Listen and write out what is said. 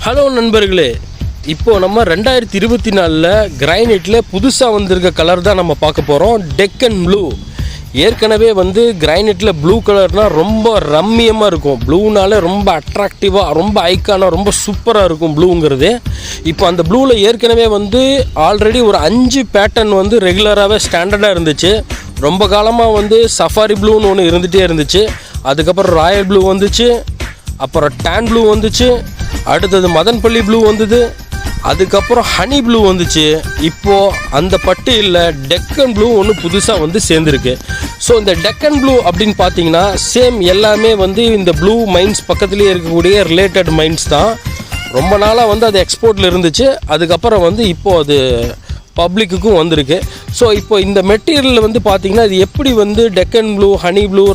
Hello நண்பர்களே, இப்போது நம்ம 2024 கிரைனைட்டில் புதுசாக வந்திருக்க கலர் தான் நம்ம பார்க்க போகிறோம். டெக்கன் ப்ளூ. ஏற்கனவே கிரைனைட்டில் ப்ளூ கலர்னால் ரொம்ப ரம்மியமாக இருக்கும். ப்ளூனாலே ரொம்ப அட்ராக்டிவாக, ரொம்ப ஐக்கானாக, ரொம்ப சூப்பராக இருக்கும் ப்ளூங்கிறது. இப்போ அந்த ப்ளூவில் ஏற்கனவே ஆல்ரெடி ஒரு 5 பேட்டர்ன் ரெகுலராகவே ஸ்டாண்டர்டாக இருந்துச்சு. ரொம்ப காலமாக சஃபாரி ப்ளூன்னு ஒன்று இருந்துகிட்டே இருந்துச்சு. அதுக்கப்புறம் ராயல் ப்ளூ வந்துச்சு, அப்புறம் டேன் ப்ளூ வந்துச்சு, அடுத்தது மதன்பள்ளி ப்ளூ வந்தது, அதுக்கப்புறம் ஹனி ப்ளூ வந்துச்சு. இப்போது அந்த பட்டியலில் டெக்கன் ப்ளூ ஒன்று புதுசாக சேர்ந்துருக்கு. ஸோ இந்த டெக்கன் ப்ளூ அப்படின்னு பார்த்தீங்கன்னா சேம் எல்லாமே இந்த ப்ளூ மைன்ஸ் பக்கத்துலேயே இருக்கக்கூடிய ரிலேட்டட் மைன்ஸ் தான். ரொம்ப நாளாக அது எக்ஸ்போர்ட்டில் இருந்துச்சு. அதுக்கப்புறம் இப்போது அது பப்ளிக்குக்கும் வந்திருக்கு. ஸோ இப்போ இந்த மெட்டீரியல் பார்த்தீங்கன்னா இது எப்படி டெக்கன் ப்ளூ, ஹனி ப்ளூ,